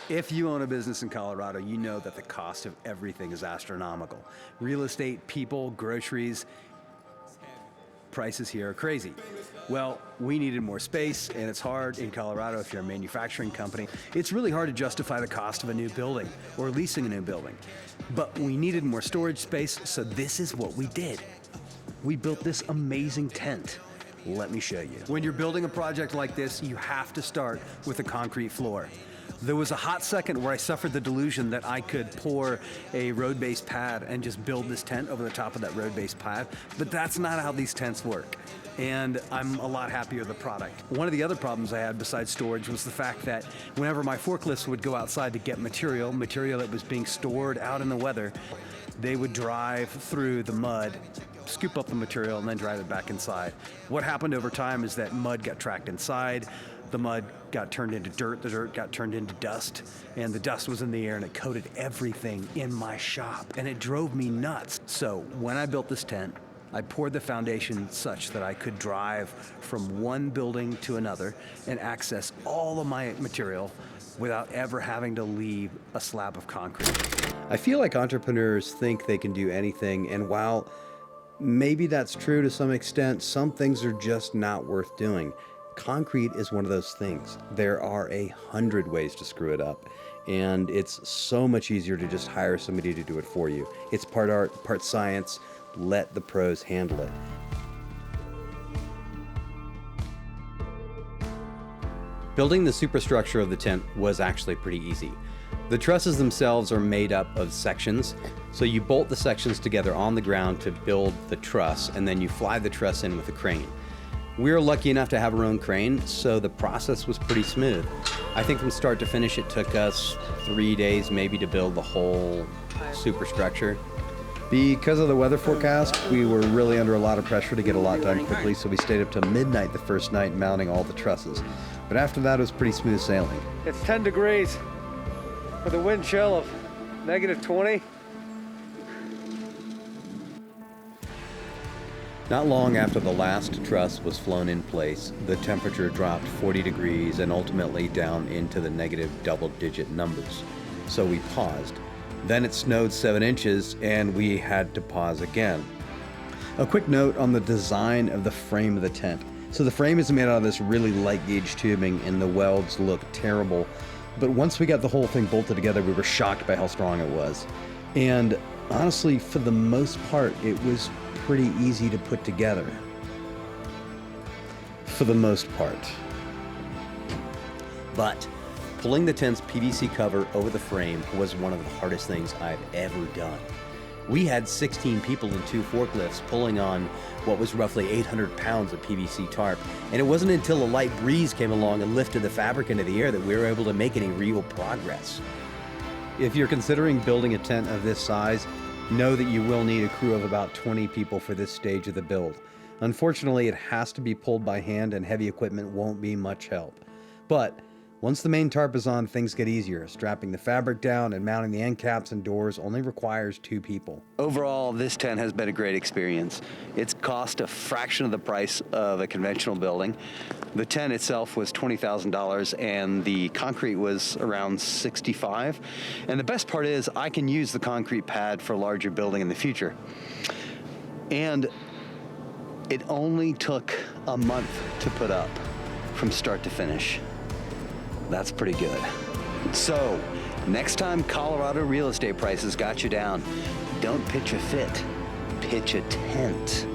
If you own a business in Colorado, you know that the cost of everything is astronomical. Real estate, people, groceries, prices here are crazy. Well, we needed more space, and it's hard in Colorado if you're a manufacturing company. It's really hard to justify the cost of a new building or leasing a new building. But we needed more storage space, so this is what we did. We built this amazing tent. Let me show you. When you're building a project like this, you have to start with a concrete floor. There was a hot second where I suffered the delusion that I could pour a road-based pad and just build this tent over the top of that road-based pad, but that's not how these tents work. And I'm a lot happier with the product. One of the other problems I had besides storage was the fact that whenever my forklifts would go outside to get material that was being stored out in the weather, they would drive through the mud, scoop up the material, and then drive it back inside. What happened over time is that mud got tracked inside, the mud got turned into dirt, the dirt got turned into dust, and the dust was in the air and it coated everything in my shop, and it drove me nuts. So when I built this tent, I poured the foundation such that I could drive from one building to another and access all of my material without ever having to leave a slab of concrete. I feel like entrepreneurs think they can do anything, and while maybe that's true to some extent, some things are just not worth doing. Concrete is one of those things. There are 100 ways to screw it up, and it's so much easier to just hire somebody to do it for you. It's part art, part science. Let the pros handle it. Building the superstructure of the tent was actually pretty easy. The trusses themselves are made up of sections, so you bolt the sections together on the ground to build the truss, and then you fly the truss in with a crane. We were lucky enough to have our own crane, so the process was pretty smooth. I think from start to finish it took us 3 days maybe to build the whole superstructure. Because of the weather forecast, we were really under a lot of pressure to get a lot done quickly, so we stayed up till midnight the first night mounting all the trusses. But after that, it was pretty smooth sailing. It's 10 degrees with a wind chill of -20. Not long after the last truss was flown in place, the temperature dropped 40 degrees and ultimately down into the negative double-digit numbers. So we paused. Then it snowed 7 inches and we had to pause again. A quick note on the design of the frame of the tent. So the frame is made out of this really light gauge tubing and the welds look terrible. But once we got the whole thing bolted together, we were shocked by how strong it was. And honestly, for the most part, it was pretty easy to put together. For the most part. But pulling the tent's PVC cover over the frame was one of the hardest things I've ever done. We had 16 people in 2 forklifts pulling on what was roughly 800 pounds of PVC tarp, and it wasn't until a light breeze came along and lifted the fabric into the air that we were able to make any real progress. If you're considering building a tent of this size, know that you will need a crew of about 20 people for this stage of the build. Unfortunately, it has to be pulled by hand and heavy equipment won't be much help. But once the main tarp is on, things get easier. Strapping the fabric down and mounting the end caps and doors only requires 2 people. Overall, this tent has been a great experience. It's cost a fraction of the price of a conventional building. The tent itself was $20,000 and the concrete was around $65,000. And the best part is I can use the concrete pad for a larger building in the future. And it only took a month to put up from start to finish. That's pretty good. So, next time Colorado real estate prices got you down, don't pitch a fit, pitch a tent.